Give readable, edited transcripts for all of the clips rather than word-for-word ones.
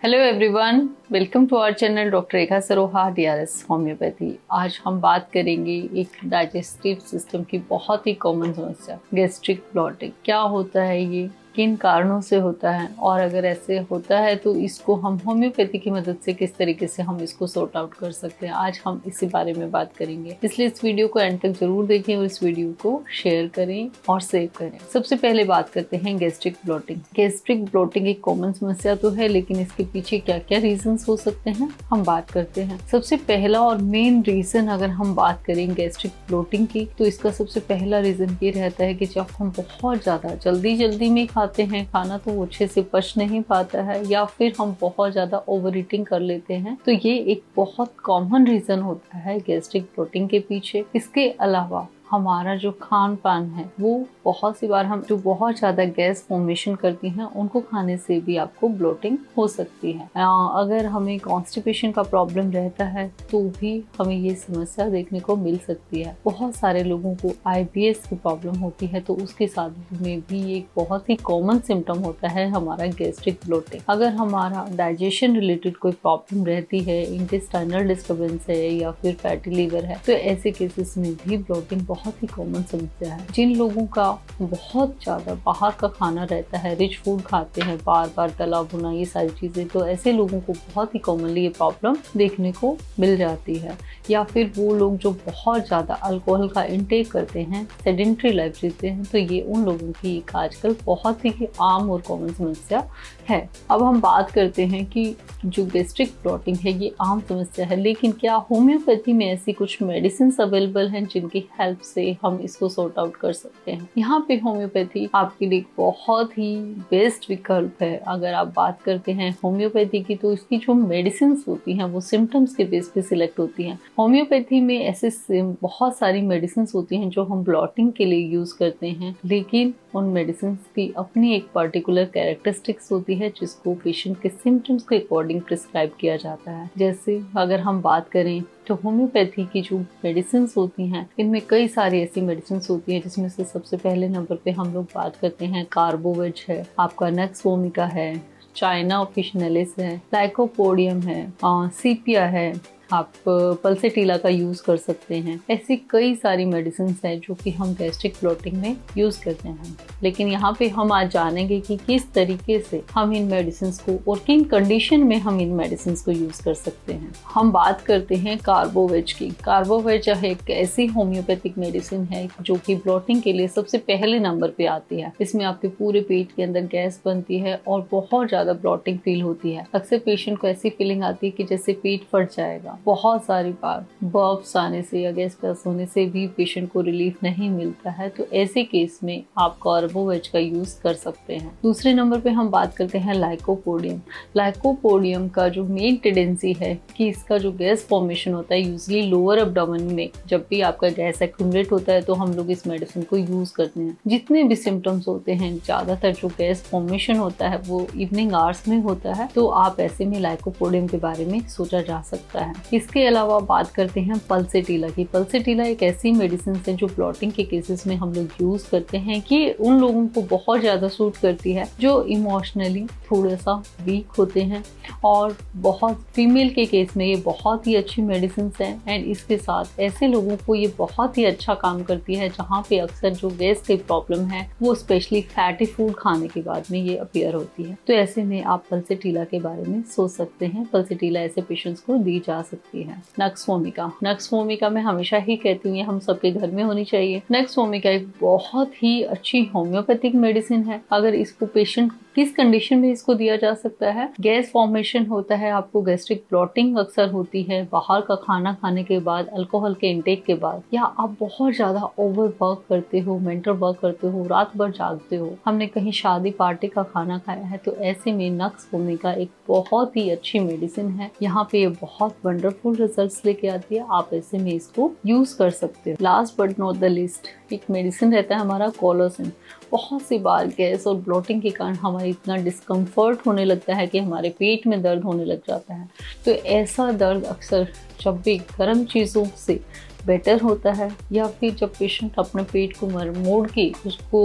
Hello everyone, welcome to our channel doctor Rekha Saroha DRS homeopathy. आज हम बात करेंगे एक डाइजेस्टिव सिस्टम की बहुत ही कॉमन समस्या, गैस्ट्रिक ब्लॉटिंग। क्या होता है ये, किन कारणों से होता है, और अगर ऐसे होता है तो इसको हम होम्योपैथी की मदद से किस तरीके से हम इसको सॉर्ट आउट कर सकते हैं। आज हम इसी बारे में बात करेंगे, इसलिए इस वीडियो को एंड तक जरूर देखें और इस वीडियो को शेयर करें और सेव करें। सबसे पहले बात करते हैं गैस्ट्रिक ब्लॉटिंग। गैस्ट्रिक ब्लॉटिंग एक कॉमन समस्या तो है, लेकिन इसके पीछे क्या क्या रीजंस हो सकते हैं हम बात करते हैं। सबसे पहला और मेन रीजन अगर हम बात करें गैस्ट्रिक ब्लॉटिंग की, तो इसका सबसे पहला रीजन ये रहता है कि जब हम बहुत ज्यादा जल्दी में खाते हैं खाना, तो वो अच्छे से पच नहीं पाता है, या फिर हम बहुत ज्यादा ओवर ईटिंग कर लेते हैं। तो ये एक बहुत कॉमन रीजन होता है गैस्ट्रिक ब्लॉटिंग के पीछे। इसके अलावा हमारा जो खान पान है, वो बहुत सी बार हम जो बहुत ज़्यादा गैस फॉर्मेशन करती हैं, उनको खाने से भी आपको ब्लोटिंग हो सकती है। अगर हमें कॉन्स्टिपेशन का प्रॉब्लम रहता है तो भी हमें ये समस्या देखने को मिल सकती है। बहुत सारे लोगों को IBS की प्रॉब्लम होती है, तो उसके साथ में भी एक बहुत ही कॉमन सिम्टम होता है हमारा गैस्ट्रिक ब्लोटिंग। अगर हमारा डाइजेशन रिलेटेड कोई प्रॉब्लम रहती है, इंटेस्टाइनल डिस्टर्बेंस है या फिर फैटी लीवर है, तो ऐसे केसेस में भी ब्लोटिंग बहुत ही कॉमन समस्या है। जिन लोगों का बहुत ज्यादा बाहर का खाना रहता है, रिच फूड खाते हैं, बार बार तला भुना, ये सारी चीजें, तो ऐसे लोगों को बहुत ही कॉमनली ये प्रॉब्लम देखने को मिल जाती है। या फिर वो लोग जो बहुत ज्यादा अल्कोहल का इंटेक करते हैं, सेडेंट्री लाइफ जीते हैं, तो ये उन लोगों की एक आजकल बहुत ही आम और कॉमन समस्या है। अब हम बात करते हैं कि जो गैस्ट्रिक ब्लॉटिंग है ये आम समस्या है, लेकिन क्या होम्योपैथी में ऐसी कुछ मेडिसिन अवेलेबल हैं जिनकी हेल्प से हम इसको सॉर्ट आउट कर सकते हैं। यहाँ पे होम्योपैथी आपके लिए बहुत ही बेस्ट विकल्प है। अगर आप बात करते हैं होम्योपैथी की, तो इसकी जो मेडिसिन होती हैं वो सिम्टम्स के बेस पे सिलेक्ट होती हैं। होम्योपैथी में ऐसे बहुत सारी मेडिसिन होती हैं जो हम ब्लॉटिंग के लिए यूज करते हैं, लेकिन उन मेडिसिन की अपनी एक पर्टिकुलर कैरेक्टरिस्टिक्स होती है जिसको पेशेंट के सिम्टम्स के अकॉर्डिंग प्रिस्क्राइब किया जाता है। जैसे अगर हम बात करें तो होम्योपैथी की जो मेडिसिन होती हैं, इनमें कई सारी ऐसी मेडिसिन होती हैं, जिसमें से सबसे पहले नंबर पे हम लोग बात करते हैं कार्बोवेज है, आपका नक्स वोमिका है, चाइना ऑफिशिनलिस है, लाइकोपोडियम है, सीपिया है, आप पल्सेटिला का यूज कर सकते हैं। ऐसी कई सारी मेडिसिन हैं जो कि हम गैस्ट्रिक ब्लॉटिंग में यूज करते हैं। लेकिन यहाँ पे हम आज जानेंगे कि किस तरीके से हम इन मेडिसिन को और किन कंडीशन में हम इन मेडिसिन को यूज कर सकते हैं। हम बात करते हैं कार्बोवेज की। कार्बोवेज एक ऐसी होम्योपैथिक मेडिसिन है जो कि ब्लॉटिंग के लिए सबसे पहले नंबर पे आती है। इसमें आपके पूरे पेट के अंदर गैस बनती है और बहुत ज्यादा ब्लॉटिंग फील होती है। अक्सर पेशेंट को ऐसी फीलिंग आती है कि जैसे पेट फट जाएगा। बहुत सारी बार बर्फ्स आने से या गैस पास होने से भी पेशेंट को रिलीफ नहीं मिलता है, तो ऐसे केस में आप कार्बोवेज का यूज कर सकते हैं। दूसरे नंबर पे हम बात करते हैं लाइकोपोडियम। लाइकोपोडियम का जो मेन टेंडेंसी है कि इसका जो गैस फॉर्मेशन होता है यूजली लोअर एब्डोमेन में, जब भी आपका गैस एक्यूमुलेट होता है तो हम लोग इस मेडिसिन को यूज करते हैं। जितने भी सिम्टम्स होते हैं, ज्यादातर जो गैस फॉर्मेशन होता है वो इवनिंग आवर्स में होता है, तो आप ऐसे में लाइकोपोडियम के बारे में सोचा जा सकता है। इसके अलावा बात करते हैं पल्सेटिला की। पल्सेटिला एक ऐसी मेडिसिन है जो ब्लॉटिंग के केसेस में हम लोग यूज करते हैं, कि उन लोगों को बहुत ज्यादा सूट करती है जो इमोशनली थोड़ा सा वीक होते हैं, और बहुत फीमेल के केस में ये बहुत ही अच्छी मेडिसिन है। एंड इसके साथ ऐसे लोगों को ये बहुत ही अच्छा काम करती है जहाँ पे अक्सर जो गैस की प्रॉब्लम है वो स्पेशली फैटी फूड खाने के बाद में ये अपीयर होती है। तो ऐसे में आप पल्सेटिला के बारे में सोच सकते हैं। पल्सेटिला ऐसे पेशेंट्स को दी जा सकती है। Nux vomica. नक्स वोमिका मैं हमेशा ही कहती हूँ हम सबके घर में होनी चाहिए। नक्स वोमिका एक बहुत ही अच्छी होम्योपैथिक मेडिसिन है। अगर इसको पेशेंट किस कंडीशन में इसको दिया जा सकता है, गैस फॉर्मेशन होता है, आपको गैस्ट्रिक ब्लॉटिंग अक्सर होती है बाहर का खाना खाने के बाद, अल्कोहल के इंटेक के बाद, या आप बहुत ज्यादा ओवर वर्क करते हो, मेंटल वर्क करते हो, रात भर जागते हो, हमने कहीं शादी पार्टी का खाना खाया है, तो ऐसे में नक्स वोमिका एक बहुत ही अच्छी मेडिसिन है। यहाँ पे ये बहुत वंडरफुल रिजल्ट्स लेके आती है। आप ऐसे में इसको यूज कर सकते हो। Last but not the list, एक मेडिसिन रहता है हमारा कोलोसिन। बहुत सी बार गैस और ब्लॉटिंग के कारण हमारे इतना डिस्कम्फर्ट होने लगता है कि हमारे पेट में दर्द होने लग जाता है। तो ऐसा दर्द अक्सर जब भी गर्म चीज़ों से बेटर होता है, या फिर जब पेशेंट अपने पेट को मोड़ के उसको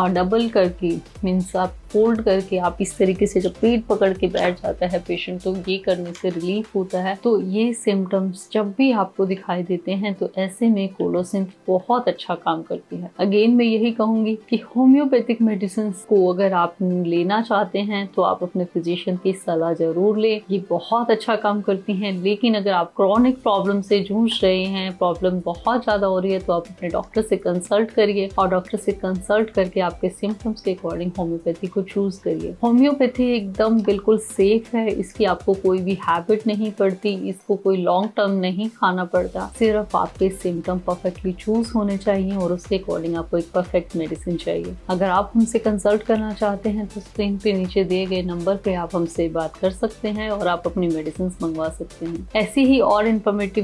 डबल करके, मीन्स आप फोल्ड करके आप इस तरीके से जब पेट पकड़ के बैठ जाता है पेशेंट, तो ये करने से रिलीफ होता है। तो ये सिम्टम्स जब भी आपको दिखाई देते हैं तो ऐसे में कोलोसिंथ बहुत अच्छा काम करती है। अगेन मैं यही कहूंगी कि होम्योपैथिक मेडिसिन को अगर आप लेना चाहते हैं तो आप अपने फिजिशियन की सलाह जरूर लें, ये बहुत अच्छा काम करती हैं। लेकिन अगर आप क्रॉनिक प्रॉब्लम से जूझ रहे हैं, प्रॉब्लम बहुत ज्यादा हो रही है, तो आप अपने डॉक्टर से कंसल्ट करिए और डॉक्टर से कंसल्ट करके आपके सिम्टम्स के अकॉर्डिंग होम्योपैथी को चूज करिए। होम्योपैथी एकदम बिल्कुल सेफ है, इसकी आपको कोई भी हैबिट नहीं पड़ती, इसको कोई लॉन्ग टर्म नहीं खाना पड़ता। सिर्फ आपके सिम्टम परफेक्टली चूज होने चाहिए और उसके अकॉर्डिंग आपको एक परफेक्ट मेडिसिन चाहिए। अगर आप हमसे कंसल्ट करना चाहते हैं तो स्क्रीन पे नीचे दिए गए नंबर पे आप हमसे बात कर सकते हैं और आप अपनी मेडिसिन मंगवा सकते हैं। ऐसी ही और इन्फॉर्मेटिव